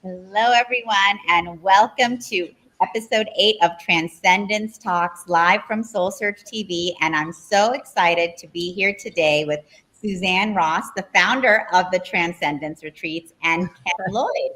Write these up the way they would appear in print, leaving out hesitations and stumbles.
Hello, everyone, and welcome to episode 8 of Transcendence Talks live from SoulSearch TV. And I'm so excited to be here today with Suzanne Ross, the founder of the Transcendence Retreats, and Ken Lloyd.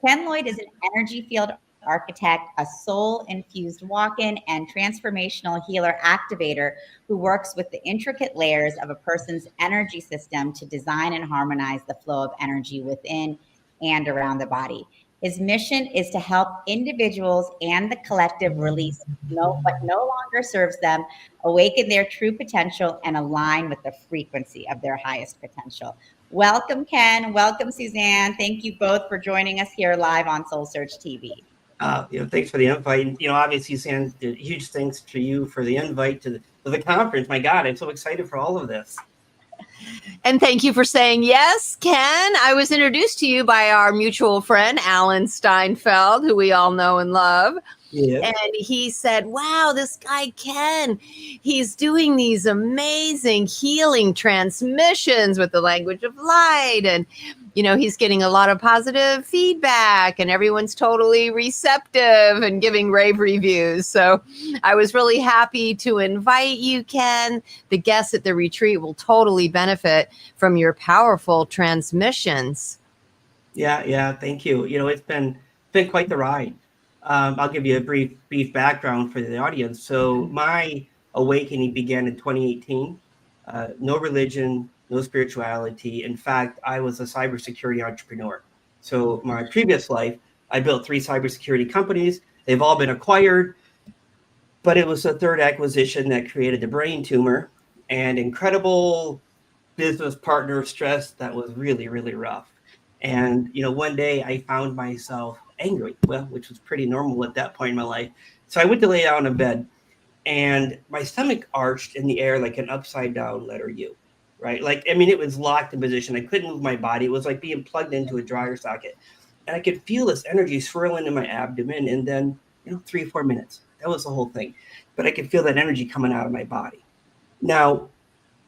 Ken Lloyd is an energy field architect, a soul infused walk in, and transformational healer activator who works with the intricate layers of a person's energy system to design and harmonize the flow of energy within and around the body. His mission is to help individuals and the collective release what no longer serves them, awaken their true potential, and align with the frequency of their highest potential. Welcome, Ken. Welcome, Suzanne. Thank you both for joining us here live on SoulSearch TV. Thanks for the invite. And, obviously, Suzanne, huge thanks to you for the invite to the conference. My God, I'm so excited for all of this. And thank you for saying yes, Ken. I was introduced to you by our mutual friend, Alan Steinfeld, who we all know and love. Yeah. And he said, wow, this guy, Ken, he's doing these amazing healing transmissions with the language of light. And, he's getting a lot of positive feedback and everyone's totally receptive and giving rave reviews. So I was really happy to invite you, Ken. The guests at the retreat will totally benefit from your powerful transmissions. Yeah. Thank you. It's been quite the ride. I'll give you a brief background for the audience. So my awakening began in 2018. No religion, no spirituality. In fact, I was a cybersecurity entrepreneur. So my previous life, I built 3 cybersecurity companies. They've all been acquired, but it was the third acquisition that created the brain tumor and incredible business partner stress that was really, really rough. And, one day I found myself angry, which was pretty normal at that point in my life. So I went to lay down in bed and my stomach arched in the air like an upside down letter U, right? It was locked in position. I couldn't move my body. It was like being plugged into a dryer socket. And I could feel this energy swirling in my abdomen. And then, 3 or 4 minutes, that was the whole thing. But I could feel that energy coming out of my body. Now,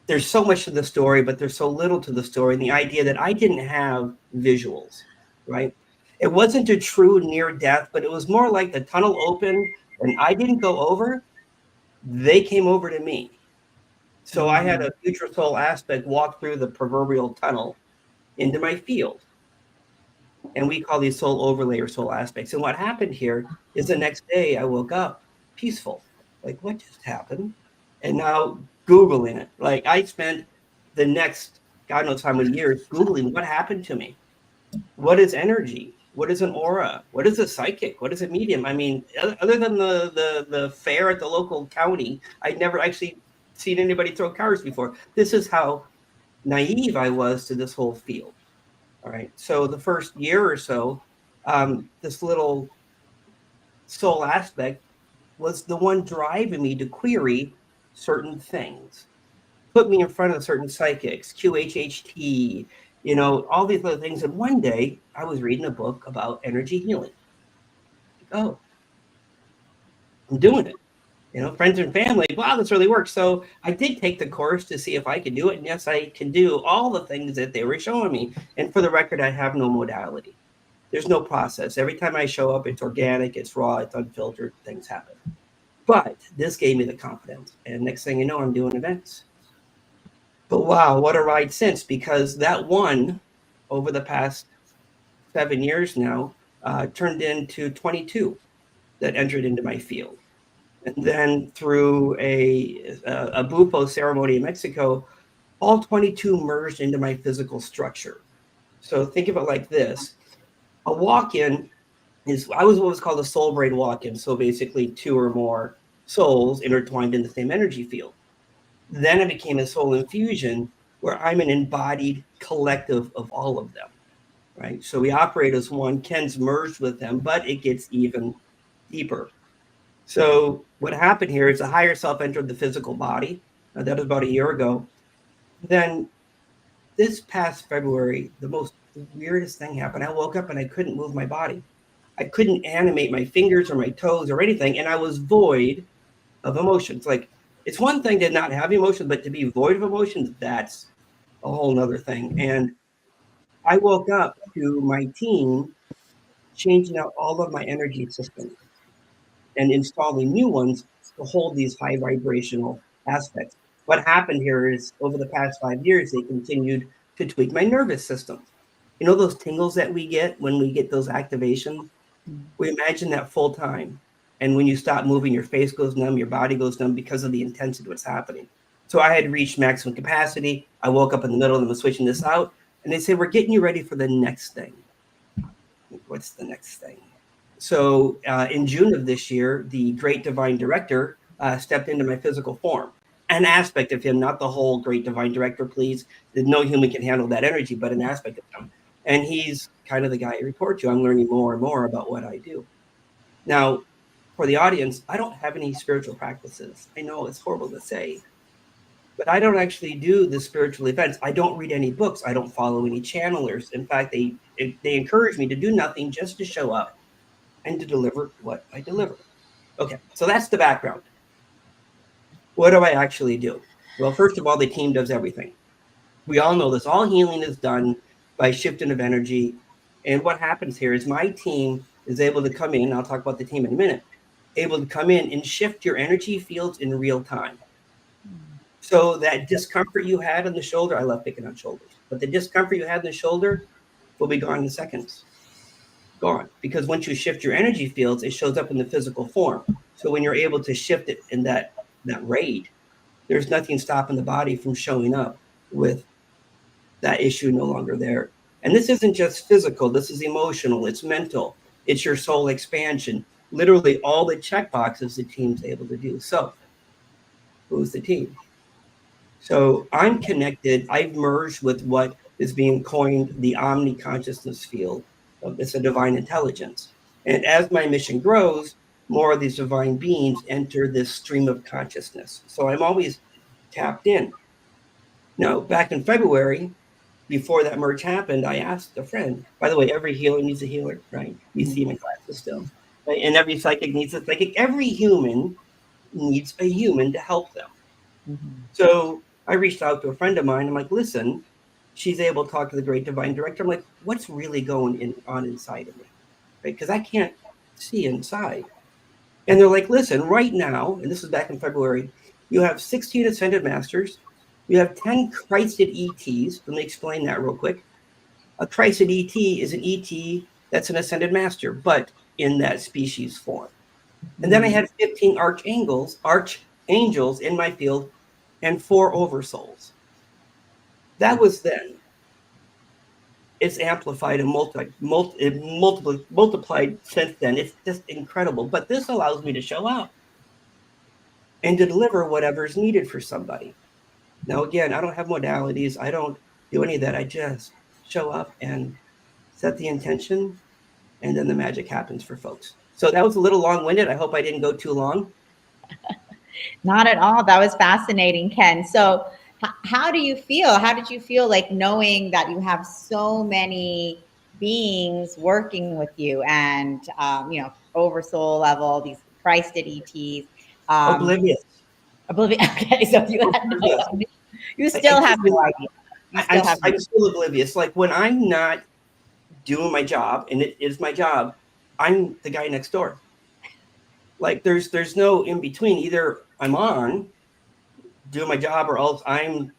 there's so much to the story, but there's so little to the story. And the idea that I didn't have visuals, right? It wasn't a true near death, but it was more like the tunnel opened and I didn't go over. They came over to me. So I had a future soul aspect walk through the proverbial tunnel into my field. And we call these soul overlay or soul aspects. And what happened here is the next day I woke up peaceful. Like, what just happened? And now Googling it. Like, I spent the next, God knows how many years, Googling what happened to me. What is energy? What is an aura? What is a psychic? What is a medium? Other than the fair at the local county, I'd never actually seen anybody throw cards before. This is how naive I was to this whole field. All right. So the first year or so, this little soul aspect was the one driving me to query certain things, put me in front of certain psychics, QHHT, all these other things. And one day I was reading a book about energy healing. Oh, I'm doing it. Friends and family, wow, this really works. So I did take the course to see if I could do it. And yes, I can do all the things that they were showing me. And for the record, I have no modality. There's no process. Every time I show up, it's organic, it's raw, it's unfiltered, things happen. But this gave me the confidence. And next thing you know, I'm doing events. But wow, what a ride since, because that one over the past 7 years now turned into 22 that entered into my field. And then through a Bufo ceremony in Mexico, all 22 merged into my physical structure. So think of it like this. A walk-in I was what was called a soul brain walk-in. So basically 2 or more souls intertwined in the same energy field. Then it became a soul infusion where I'm an embodied collective of all of them, right? So we operate as one. Ken's merged with them, but it gets even deeper. So what happened here is the higher self entered the physical body. That was about a year ago. Then this past February, the weirdest thing happened. I woke up and I couldn't move my body. I couldn't animate my fingers or my toes or anything. And I was void of emotions. Like, it's one thing to not have emotions, but to be void of emotions, that's a whole nother thing. And I woke up to my team changing out all of my energy systems and installing new ones to hold these high vibrational aspects. What happened here is over the past 5 years, they continued to tweak my nervous system. You know those tingles that we get when we get those activations? We imagine that full time. And when you stop moving, your face goes numb, your body goes numb because of the intensity of what's happening. So I had reached maximum capacity. I woke up in the middle and was switching this out. And they say, we're getting you ready for the next thing. What's the next thing? So in June of this year, the great divine director stepped into my physical form. An aspect of him, not the whole great divine director, please. No human can handle that energy, but an aspect of him. And he's kind of the guy I report to. I'm learning more and more about what I do. Now, for the audience, I don't have any spiritual practices. I know it's horrible to say, but I don't actually do the spiritual events. I don't read any books. I don't follow any channelers. In fact, they encourage me to do nothing, just to show up and to deliver what I deliver. Okay, so that's the background. What do I actually do? Well, first of all, the team does everything. We all know this. All healing is done by shifting of energy. And what happens here is my team is able to come in. I'll talk about the team in a minute. Able to come in and shift your energy fields in real time. So that discomfort you had on the shoulder, I love picking on shoulders, but the discomfort you had in the shoulder will be gone in seconds. Gone. Because once you shift your energy fields, it shows up in the physical form. So when you're able to shift it in that raid, there's nothing stopping the body from showing up with that issue no longer there. And this isn't just physical, this is emotional, it's mental, it's your soul expansion. Literally all the check boxes the team's able to do. So who's the team? So I'm connected, I've merged with what is being coined the omni consciousness field. It's a divine intelligence. And as my mission grows, more of these divine beings enter this stream of consciousness. So I'm always tapped in. Now, back in February, before that merge happened, I asked a friend, by the way, every healer needs a healer, right? You see him in classes still. Right? And every psychic needs a psychic. Every human needs a human to help them. So I reached out to a friend of mine. I'm like, listen, she's able to talk to the great divine director. I'm like, what's really going on inside of me? Right? Because I can't see inside. And they're like, listen, right now, and this is back in February, you have 16 ascended masters. You have 10 Christed ETs. Let me explain that real quick. A Christed ET is an ET that's an ascended master, but in that species form. And then I had 15 archangels in my field and 4 oversouls. That was then. It's amplified and multiplied since then. It's just incredible. But this allows me to show up and to deliver whatever's needed for somebody. Now, again, I don't have modalities. I don't do any of that. I just show up and set the intention, and then the magic happens for folks. So that was a little long-winded. I hope I didn't go too long. Not at all. That was fascinating, Ken. So how do you feel? How did you feel like knowing that you have so many beings working with you and, oversoul level, these Christed ETs? Oblivious. Okay, so you had you still have no idea. I'm still oblivious. Like when I'm not doing my job, and it is my job, I'm the guy next door. Like there's no in between. Either I'm on doing my job, or else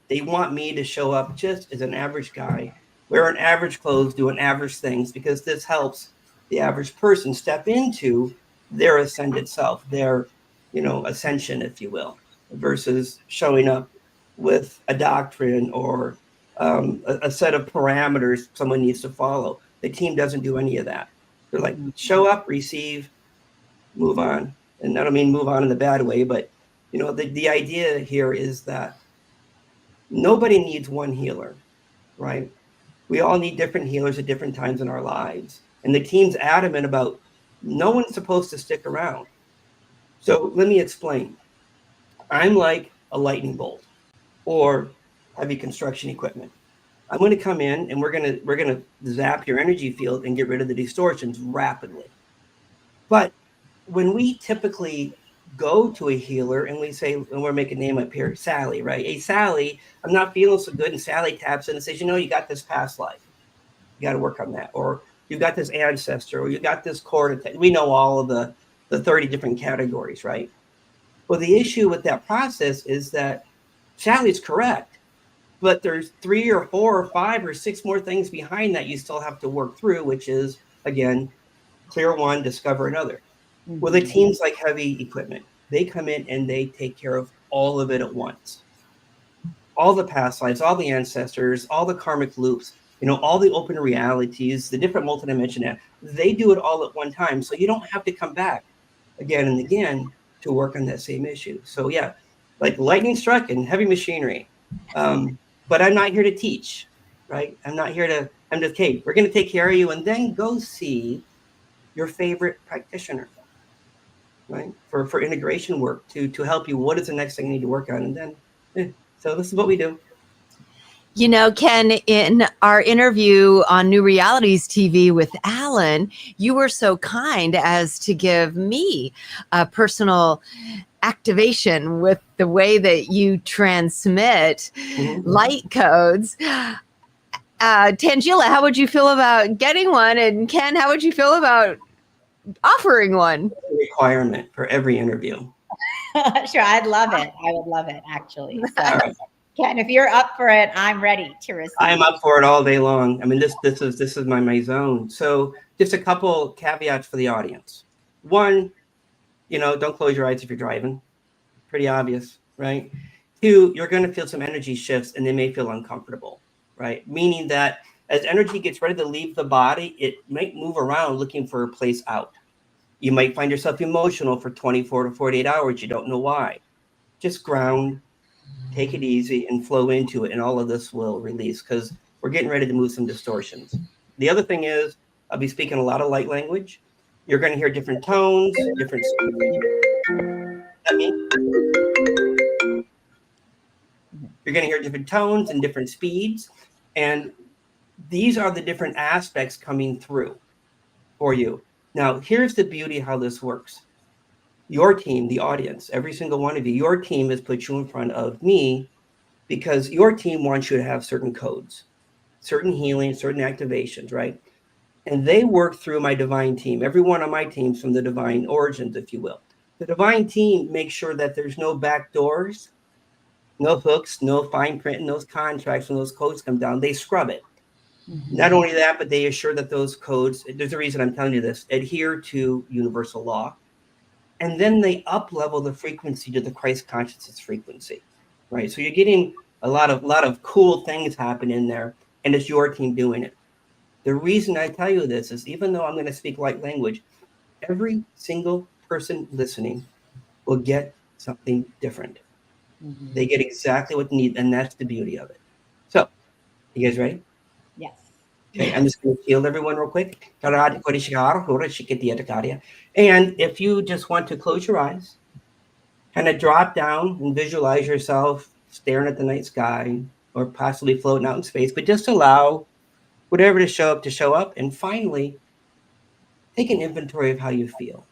they want me to show up just as an average guy, wearing average clothes, doing average things, because this helps the average person step into their ascended self, their ascension, if you will, versus showing up with a doctrine or a set of parameters someone needs to follow. The team doesn't do any of that. They're like, show up, receive, move on. And I don't mean move on in the bad way, but the idea here is that nobody needs one healer, right? We all need different healers at different times in our lives. And the team's adamant about no one's supposed to stick around. So let me explain. I'm like a lightning bolt or heavy construction equipment. I'm going to come in and we're going to zap your energy field and get rid of the distortions rapidly. But when we typically go to a healer and we say, and we're making a name up here, Sally, right? Hey, Sally, I'm not feeling so good. And Sally taps in and says, you got this past life. You got to work on that. Or you got this ancestor, or you got this cord. We know all of the 30 different categories, right? Well, the issue with that process is that Sally's correct, but there's 3 or 4 or 5 or 6 more things behind that you still have to work through, which is, again, clear one, discover another. Mm-hmm. Well, the teams like heavy equipment, they come in and they take care of all of it at once. All the past lives, all the ancestors, all the karmic loops, all the open realities, the different multidimensional, they do it all at one time. So you don't have to come back again and again to work on that same issue. So yeah, like lightning struck and heavy machinery. But I'm not here to teach, right? I'm just, hey, we're going to take care of you and then go see your favorite practitioner, right? For integration work to help you. What is the next thing you need to work on? And then, so this is what we do. Ken, in our interview on New Realities TV with Alan, you were so kind as to give me a personal activation with the way that you transmit light codes. Tangela, how would you feel about getting one? And Ken, how would you feel about offering one? Requirement for every interview. Sure, I'd love it. I would love it, actually. So, Ken, if you're up for it, I'm ready to receive. I'm up for it all day long. I mean, this is my zone. So, just a couple caveats for the audience. One, don't close your eyes if you're driving. Pretty obvious, right? 2, you're going to feel some energy shifts, and they may feel uncomfortable, right? Meaning that as energy gets ready to leave the body, it might move around looking for a place out. You might find yourself emotional for 24 to 48 hours. You don't know why. Just ground, take it easy, and flow into it, and all of this will release because we're getting ready to move some distortions. The other thing is, I'll be speaking a lot of light language. You're going to hear different tones, different speeds. You're going to hear different tones and different speeds, and these are the different aspects coming through for you. Now, here's the beauty of how this works. Your team, the audience, every single one of you, your team has put you in front of me because your team wants you to have certain codes, certain healing, certain activations, right? And they work through my divine team. Every one of my teams from the divine origins, if you will. The divine team makes sure that there's no back doors, no hooks, no fine print in those contracts. When those codes come down, they scrub it. Mm-hmm. Not only that, but they assure that those codes, there's a reason I'm telling you this, adhere to universal law. And then they up-level the frequency to the Christ consciousness frequency, right? So you're getting a lot of cool things happen in there, and it's your team doing it. The reason I tell you this is even though I'm going to speak light language, every single person listening will get something different. Mm-hmm. They get exactly what they need, and that's the beauty of it. So, you guys ready? Yes. Okay, I'm just going to field everyone real quick. And if you just want to close your eyes, kind of drop down and visualize yourself staring at the night sky or possibly floating out in space, but just allow whatever to show up. And finally, take an inventory of how you feel,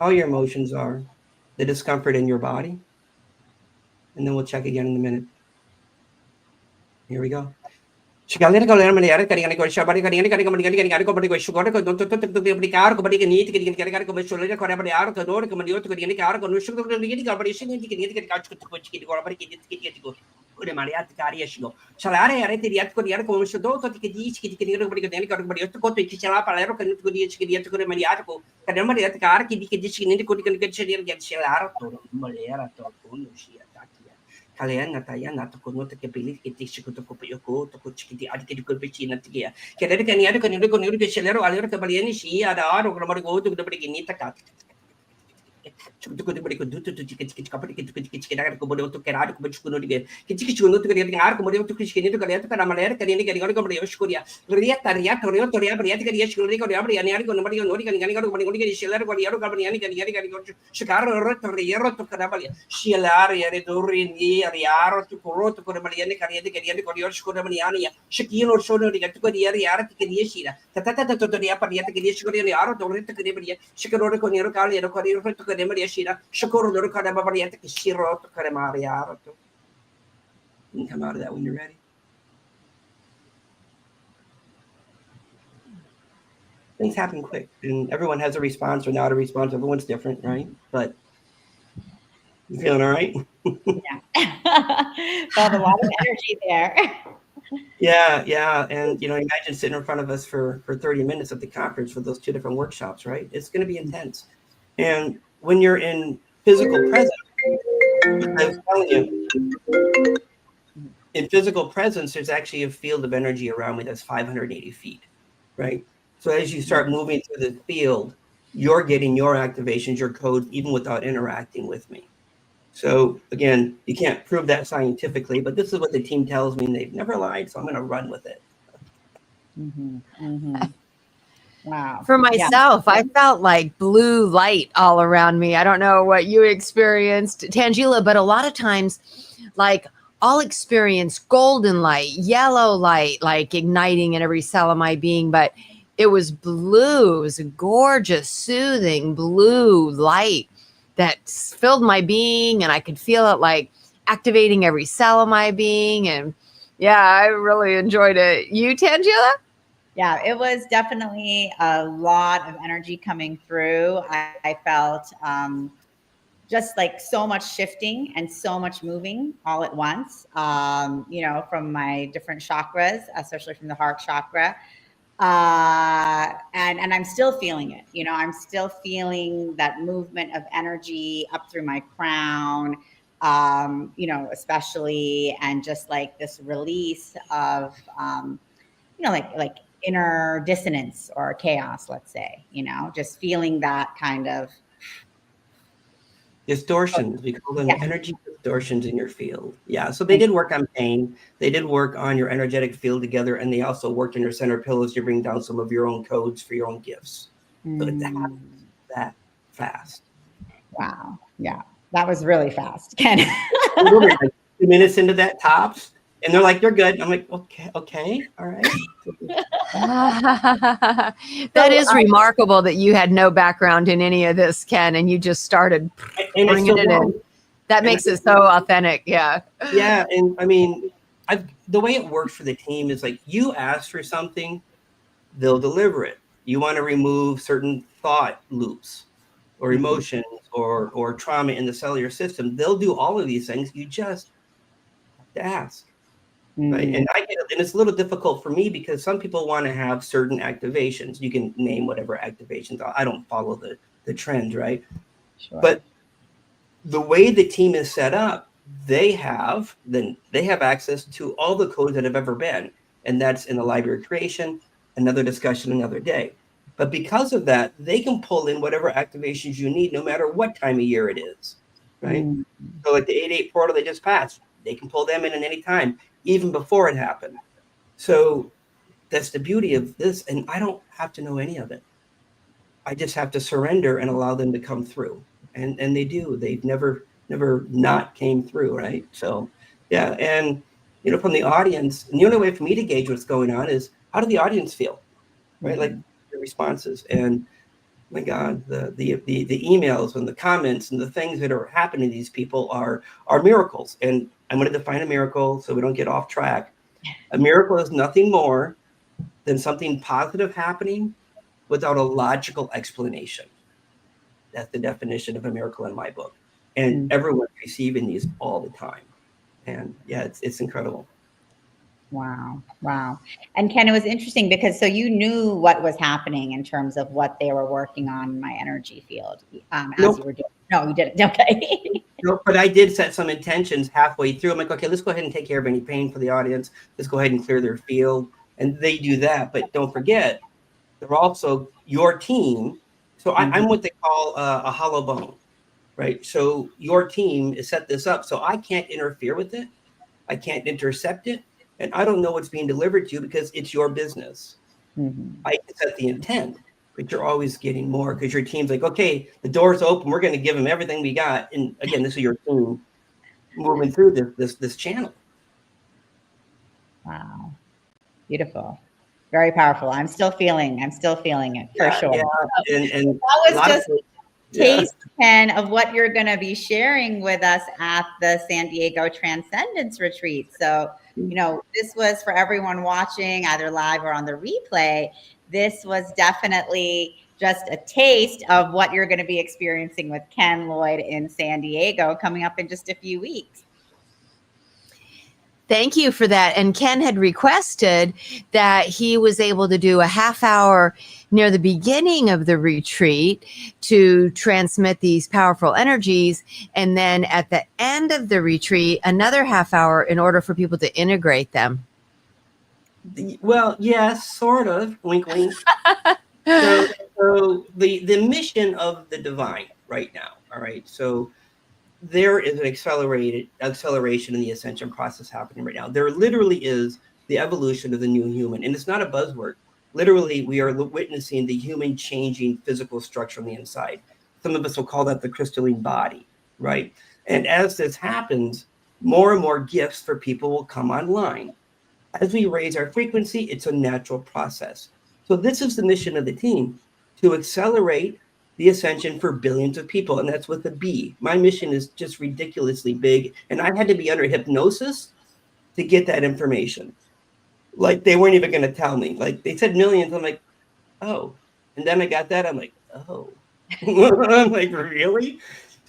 how your emotions are, the discomfort in your body. And then we'll check again in a minute. Here we go. Galera maniera caricare con shabari caricare con caricare con con sugar con tutto applicare con che niente che caricare come sole con abri arco d'oro come io che caricare con sugar con che caricare che caccio che con che ore mariat caria scigo salare arete di atco di arco come sotto che dici che con che con io con che c'è la palero che tu dici che con mariato che mariat car che dici che con che c'è che c'è l'arco maniera to con uscire kalian natayan atau kunut ke pilih kita sekutu kopiyoko to kuchiki adik ke kopicina tiga kira kan ya kan ke selero alero ke baliani si ada aro kalau mau go to begini takat cukup beri kudu tu cik kapal cik dah kemudian untuk kerada kemudian kuno dia cik kuno tu kerja dengar kemudian untuk kini tu kerja tu kan amaler kerja ini kerja kemudian syukuria ria toria beria kerja syukuria kerja beria ni hari kemudian nori kan kemudian kerja seller kerja kemudian ini kerja sekarang ria tu kerja beria seller ya dori ni ria tu kuro tu kemudian kerja syukuria ni ya sekian or so ni tu kerja ria kerja sila tata dia kerja syukuria ni aro dori tu kerja beria sekarang kerja kali kerja Maria Shira, Shakoro Lurkada Babariata, Shiro, Karemaria. You can come out of that when you're ready. things happen quick, and everyone has a response or not a response. Everyone's different, right? But you feeling all right? Yeah. Felt a lot of energy there. Yeah. And, imagine sitting in front of us for 30 minutes at the conference for those 2 different workshops, right? It's going to be intense. And when you're in physical presence, I was telling you, in physical presence, there's actually a field of energy around me that's 580 feet, right? So as you start moving through the field, you're getting your activations, your codes, even without interacting with me. So again, you can't prove that scientifically, but this is what the team tells me, and they've never lied, so I'm going to run with it. Wow. For myself, I felt like blue light all around me. I don't know what you experienced, Tangela, but a lot of times, like, I'll experience golden light, yellow light, like igniting in every cell of my being, but it was blue. It was a gorgeous, soothing blue light that filled my being, and I could feel it like activating every cell of my being. And yeah, I really enjoyed it. You, Tangela? Yeah, it was definitely a lot of energy coming through. I felt just like so much shifting and so much moving all at once, from my different chakras, especially from the heart chakra. And I'm still feeling it. I'm still feeling that movement of energy up through my crown, especially, and just like this release of, like inner dissonance or chaos, let's say, just feeling that kind of Distortions, we call them energy distortions in your field. Yeah, so they did work on pain. They did work on your energetic field together, and they also worked in your center pillars to bring down some of your own codes for your own gifts. So it happens that fast. Wow. Yeah, that was really fast, Ken. Like 2 minutes into that tops, and they're like, "You're good." I'm like, "Okay, all right." That is remarkable that you had no background in any of this, Ken, and you just started bringing it in. That makes it so authentic. Yeah. Yeah, and I mean, the way it works for the team is like, you ask for something, they'll deliver it. You want to remove certain thought loops or emotions or trauma in the cellular system, they'll do all of these things. You just have to ask. Right. And I get it, and it's a little difficult for me because some people want to have certain activations. You can name whatever activations. I don't follow the trend, right? Sure. But the way the team is set up, they have access to all the codes that have ever been, and that's in the library of creation. Another discussion another day. But because of that, they can pull in whatever activations you need, no matter what time of year it is, right? So like the 8/8 portal they just passed, they can pull them in at any time, even before it happened. So that's the beauty of this. And I don't have to know any of it. I just have to surrender and allow them to come through. And they do. They've never not came through, right? So, yeah. And, from the audience, and the only way for me to gauge what's going on is, how do the audience feel, right? Like the responses. And my God, the emails and the comments and the things that are happening to these people are miracles. And I'm going to define a miracle so we don't get off track. A miracle is nothing more than something positive happening without a logical explanation. That's the definition of a miracle in my book. And everyone's receiving these all the time. And yeah, it's incredible. Wow. And Ken, it was interesting because so you knew what was happening in terms of what they were working on in my energy field as you were doing. No, you didn't. Okay. No, but I did set some intentions halfway through. I'm like, okay, let's go ahead and take care of any pain for the audience. Let's go ahead and clear their field. And they do that. But don't forget, they're also your team. So I'm what they call a hollow bone, right? So your team is set this up. So I can't interfere with it. I can't intercept it. And I don't know what's being delivered to you because it's your business. I can set the intent, but you're always getting more because your team's like, okay, the door's open. We're going to give them everything we got. And again, this is your team moving through this channel. Wow. Beautiful. Very powerful. I'm still feeling it for sure. Yeah. And that was just taste, Ken, of what you're going to be sharing with us at the San Diego Transcendence retreat. So this was for everyone watching either live or on the replay. This was definitely just a taste of what you're going to be experiencing with Ken Lloyd in San Diego coming up in just a few weeks. Thank you for that. And Ken had requested that he was able to do a half hour near the beginning of the retreat to transmit these powerful energies. And then at the end of the retreat, another half hour in order for people to integrate them. Well, yes, sort of. Wink, wink. So the mission of the divine right now, all right? So there is an acceleration in the ascension process happening right now. There literally is the evolution of the new human, and it's not a buzzword. Literally, we are witnessing the human changing physical structure on the inside. Some of us will call that the crystalline body, right? And as this happens, more and more gifts for people will come online. As we raise our frequency, it's a natural process. So this is the mission of the team, to accelerate the ascension for billions of people, and that's with a B. My mission is just ridiculously big, and I had to be under hypnosis to get that information. Like, they weren't even going to tell me. Like, they said millions. I'm like, oh. And then I got that. I'm like, oh. I'm like, really?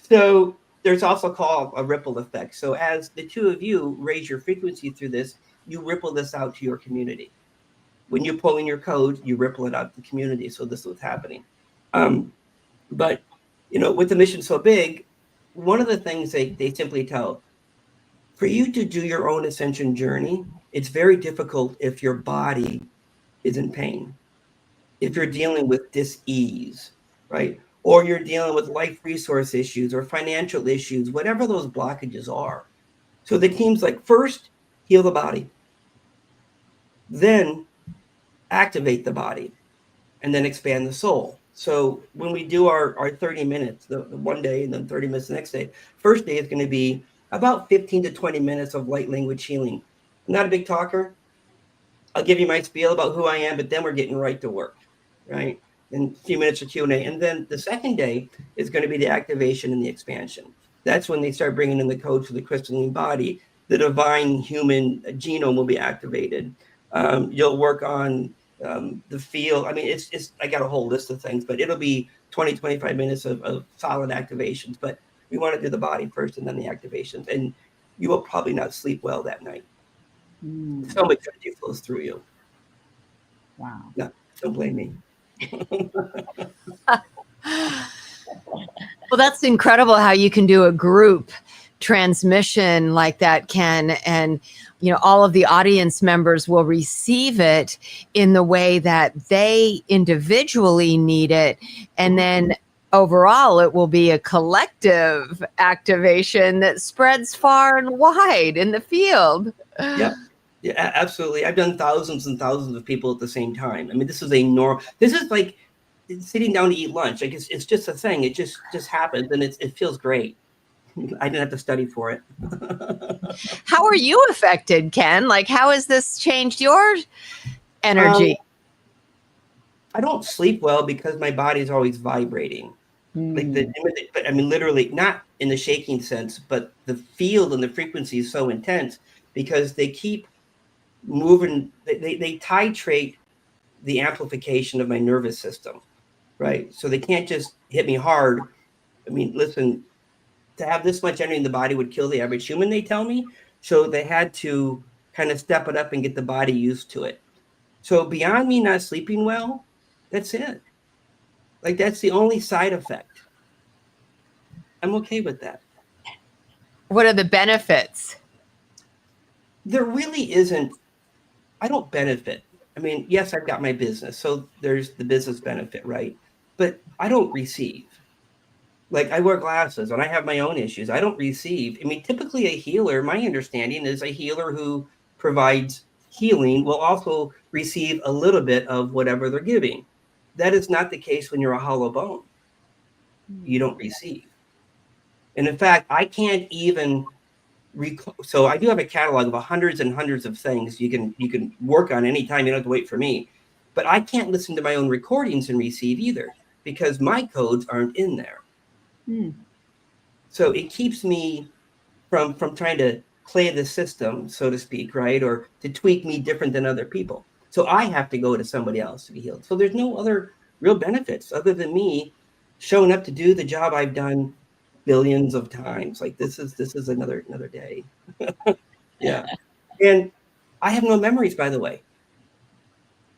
So there's also called a ripple effect. So as the two of you raise your frequency through this, you ripple this out to your community. When you pull in your code, you ripple it out to the community. So this is what's happening. But, with the mission so big, one of the things they simply tell, for you to do your own ascension journey, it's very difficult if your body is in pain, if you're dealing with dis-ease, right? Or you're dealing with life resource issues or financial issues, whatever those blockages are. So the team's like, first, heal the body, then activate the body, and then expand the soul. So when we do our 30 minutes, the one day and then 30 minutes the next day, first day is going to be about 15 to 20 minutes of light language healing. I'm not a big talker. I'll give you my spiel about who I am, but then we're getting right to work, right? And a few minutes of Q&A. And then the second day is going to be the activation and the expansion. That's when they start bringing in the code for the crystalline body. The divine human genome will be activated. You'll work on the field. I mean, it's I got a whole list of things, but it'll be 20, 25 minutes of solid activations. But we want to do the body first and then the activations. And you will probably not sleep well that night. So much energy flows through you. Wow. No, don't blame me. Well, that's incredible how you can do a group transmission like that, Ken, and all of the audience members will receive it in the way that they individually need it, and then overall it will be a collective activation that spreads far and wide in the field. Yeah, absolutely. I've done thousands and thousands of people at the same time. I mean, this is like sitting down to eat lunch. Like it's just a thing. It just happens, and it feels great. I didn't have to study for it. How are you affected, Ken? Like, how has this changed your energy? I don't sleep well because my body is always vibrating. But I mean, literally, not in the shaking sense, but the field and the frequency is so intense because they keep moving. They titrate the amplification of my nervous system, right? So they can't just hit me hard. I mean, listen, to have this much energy in the body would kill the average human, they tell me. So they had to kind of step it up and get the body used to it. So beyond me not sleeping well, that's it. Like, that's the only side effect. I'm okay with that. What are the benefits? There really isn't. I don't benefit. I mean, yes, I've got my business. So there's the business benefit, right? But I don't receive. Like, I wear glasses and I have my own issues. I don't receive. I mean, typically a healer, my understanding is a healer who provides healing will also receive a little bit of whatever they're giving. That is not the case when you're a hollow bone. You don't receive. And in fact, I can't even so I do have a catalog of hundreds and hundreds of things you can work on anytime. You don't have to wait for me. But I can't listen to my own recordings and receive either because my codes aren't in there. So it keeps me from trying to play the system, so to speak, right? Or to tweak me different than other people. So I have to go to somebody else to be healed. So there's no other real benefits other than me showing up to do the job I've done billions of times. Like this is another day. Yeah. And I have no memories, by the way.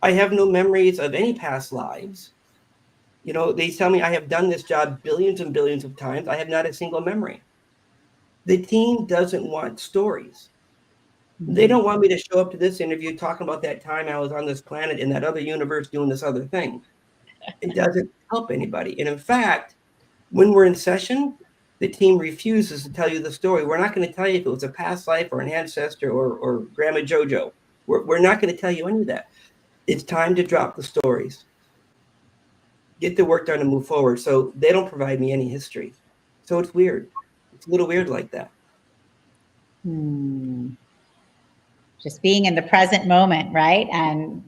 I have no memories of any past lives. You know, they tell me I have done this job billions and billions of times. I have not a single memory. The team doesn't want stories. They don't want me to show up to this interview talking about that time I was on this planet in that other universe doing this other thing. It doesn't help anybody. And in fact, when we're in session, the team refuses to tell you the story. We're not going to tell you if it was a past life or an ancestor or Grandma JoJo. We're not going to tell you any of that. It's time to drop the stories. Get the work done and move forward. So they don't provide me any history. So it's weird. It's a little weird like that. Just being in the present moment, right? And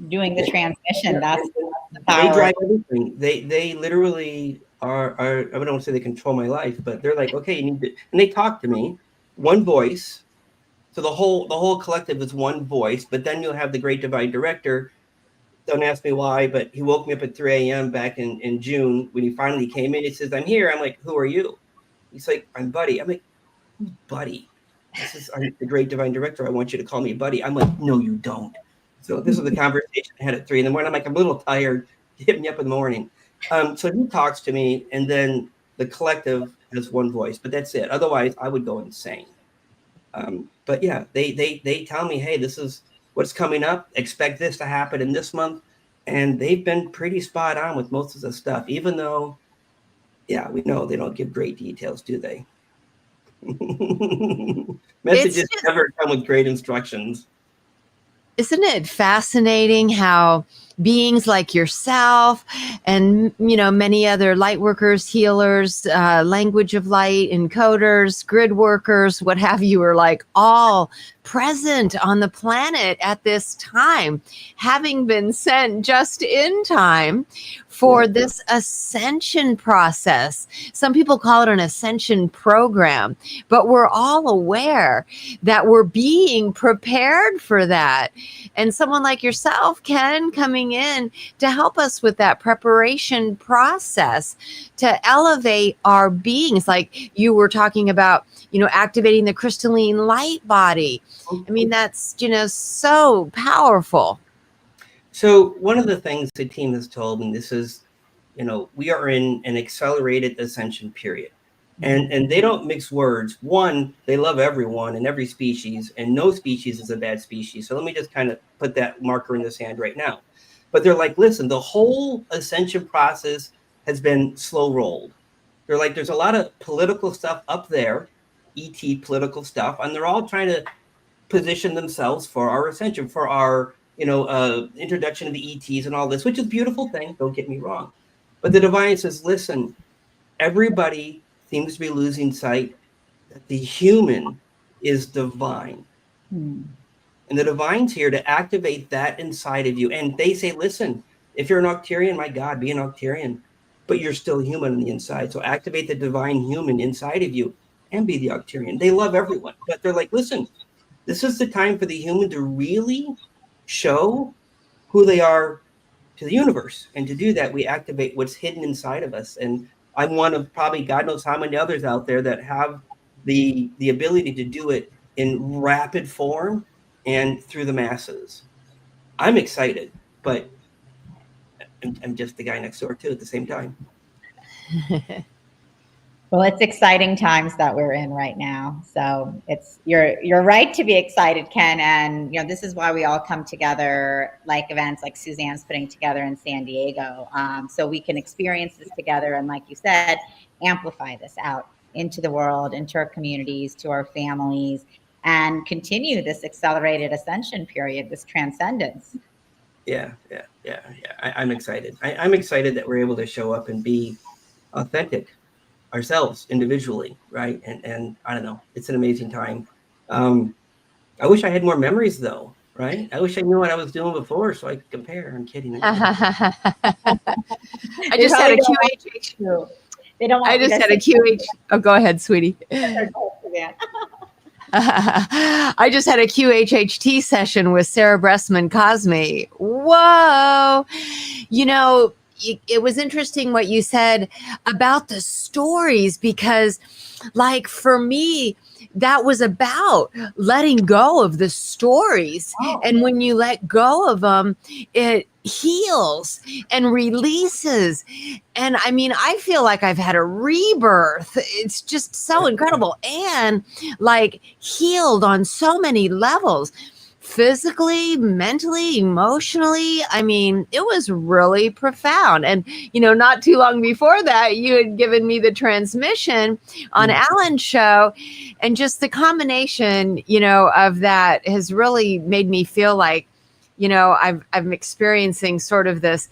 doing the transmission. That's the power. They drive everything. They literally are I don't want to say they control my life, but they're like, okay, you need to, and they talk to me, one voice. So the whole collective is one voice, but then you'll have the great divine director. Don't ask me why, but he woke me up at 3 a.m. back in June when he finally came in. He says, I'm here. I'm like, who are you? He's like, I'm Buddy. I'm like, who's Buddy? I'm the great divine director. I want you to call me Buddy. I'm like, no, you don't. So this is the conversation I had at 3 a.m. I'm like, I'm a little tired. Hit me up in the morning. So he talks to me, and then the collective has one voice, but that's it. Otherwise, I would go insane. But yeah, they tell me, hey, this is what's coming up. Expect this to happen in this month. And they've been pretty spot on with most of the stuff, even though, yeah, we know they don't give great details, do they? Messages never come with great instructions. Isn't it fascinating how beings like yourself and, you know, many other light workers, healers, language of light, encoders, grid workers, what have you, are like all present on the planet at this time, having been sent just in time for this ascension process. Some people call it an ascension program, but we're all aware that we're being prepared for that. And someone like yourself, Ken, coming in to help us with that preparation process to elevate our beings. Like you were talking about, you know, activating the crystalline light body. I mean, that's, you know, so powerful. So one of the things the team has told me, this is, you know, we are in an accelerated ascension period. And they don't mix words. One, they love everyone and every species, and no species is a bad species. So let me just kind of put that marker in the sand right now. But they're like, listen, the whole ascension process has been slow rolled. They're like, there's a lot of political stuff up there, ET political stuff, and they're all trying to position themselves for our ascension, for our, you know, introduction of the ETs and all this, which is a beautiful thing. Don't get me wrong. But the divine says, listen, everybody seems to be losing sight that the human is divine. And the divine's here to activate that inside of you. And they say, listen, if you're an Octarian, my God, be an Octarian, but you're still human on the inside. So activate the divine human inside of you and be the Octarian. They love everyone, but they're like, listen, this is the time for the human to really show who they are to the universe. And to do that, we activate what's hidden inside of us. And I'm one of probably God knows how many others out there that have the ability to do it in rapid form and through the masses. I'm excited, but I'm just the guy next door too at the same time. Well, it's exciting times that we're in right now. So it's you're right to be excited, Ken. And you know, this is why we all come together, like events like Suzanne's putting together in San Diego, so we can experience this together. And like you said, amplify this out into the world, into our communities, to our families, and continue this accelerated ascension period, this transcendence. Yeah. I'm excited. I'm excited that we're able to show up and be authentic ourselves individually, right? And I don't know, it's an amazing time. I wish I had more memories though, right? I wish I knew what I was doing before so I could compare. I'm kidding. I just had a QH. They don't want I just had a QH. Oh, go ahead, sweetie. I just had a QHHT session with Sarah Bressman Cosme. Whoa. You know, it was interesting what you said about the stories, because like for me, that was about letting go of the stories. Oh. And when you let go of them, it heals and releases. And I mean, I feel like I've had a rebirth. It's just so incredible. And like healed on so many levels, physically, mentally, emotionally. I mean, it was really profound. And, you know, not too long before that, you had given me the transmission on Alan's show. And just the combination, you know, of that has really made me feel like, you know, I'm experiencing sort of this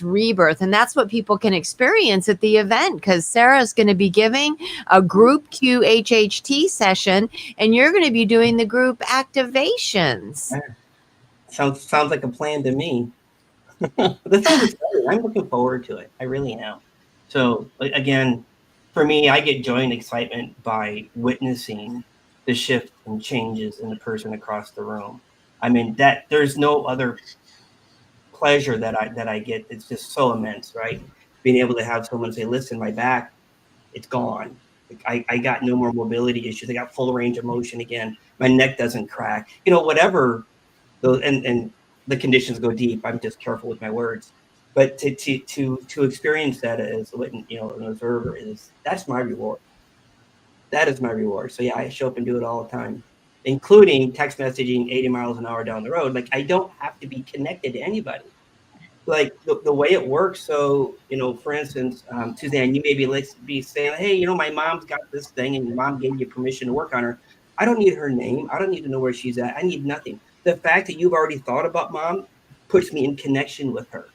rebirth, and that's what people can experience at the event, because Sarah's going to be giving a group QHHT session, and you're going to be doing the group activations. Sounds like a plan to me. This sounds exciting. I'm looking forward to it. I really am. So again, for me, I get joy and excitement by witnessing the shift and changes in the person across the room. I mean, that there's no other pleasure that I get. It's just so immense, right? Being able to have someone say, listen, my back, it's gone. Like, I got no more mobility issues. I got full range of motion again. My neck doesn't crack. You know, whatever those and the conditions go deep. I'm just careful with my words. But to experience that as an observer that's my reward. That is my reward. So yeah, I show up and do it all the time, including text messaging 80 miles an hour down the road. Like I don't have to be connected to anybody. Like the way it works. So, for instance, Suzanne, you maybe be saying, hey, my mom's got this thing and your mom gave you permission to work on her. I don't need her name. I don't need to know where she's at. I need nothing. The fact that you've already thought about mom puts me in connection with her.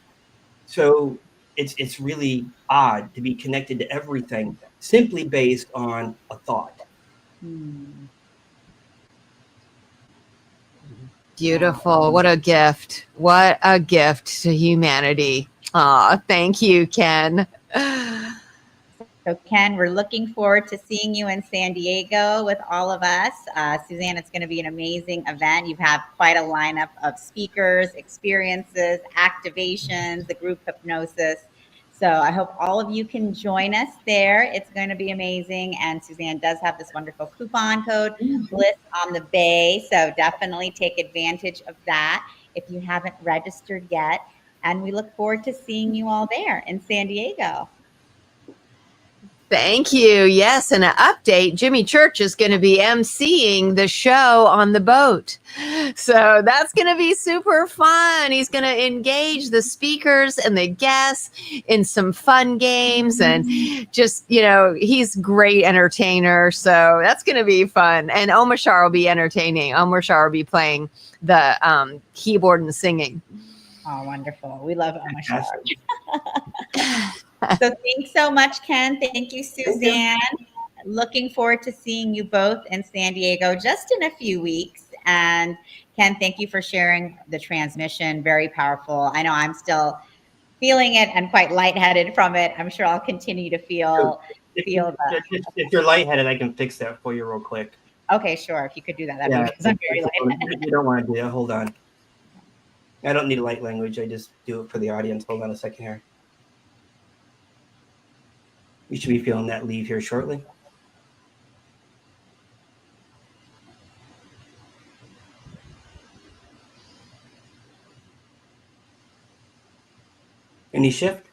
So it's really odd to be connected to everything simply based on a thought. Beautiful. What a gift. What a gift to humanity. Aw, thank you, Ken. So Ken, we're looking forward to seeing you in San Diego with all of us. Suzanne, it's going to be an amazing event. You have quite a lineup of speakers, experiences, activations, the group hypnosis. So I hope all of you can join us there. It's going to be amazing. And Suzanne does have this wonderful coupon code, Bliss on the Bay. So definitely take advantage of that if you haven't registered yet. And we look forward to seeing you all there in San Diego. Thank you. Yes, and an update, Jimmy Church is going to be emceeing the show on the boat. So that's going to be super fun. He's going to engage the speakers and the guests in some fun games, and just, he's a great entertainer. So that's going to be fun. And Omashar will be entertaining. Omashar will be playing the keyboard and singing. Oh, wonderful. We love Omashar. So thanks so much, Ken. Thank you, Suzanne. Looking forward to seeing you both in San Diego just in a few weeks. And Ken, thank you for sharing the transmission. Very powerful. I know I'm still feeling it and quite lightheaded from it. I'm sure I'll continue to feel that. If you're lightheaded, I can fix that for you real quick. Okay, sure. If you could do that, that'd be because I'm very lightheaded. You don't want to do that. Hold on. I don't need light language. I just do it for the audience. Hold on a second here. You should be feeling that leave here shortly. Any shift?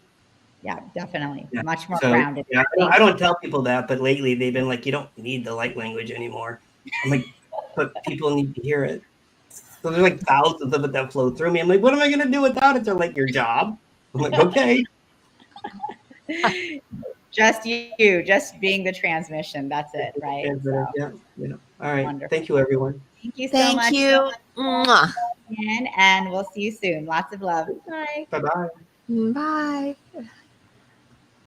Yeah, definitely. Yeah. Much more grounded. Yeah, I don't tell people that, but lately they've been like, you don't need the light language anymore. I'm like, but people need to hear it. So there's like thousands of it that flow through me. I'm like, what am I going to do without it? They're like, your job. I'm like, okay. Just you, just being the transmission. That's it, right? So. Yeah. All right. Wonderful. Thank you, everyone. Thank you so much. Thank you. And we'll see you soon. Lots of love. Bye. Bye-bye. Bye.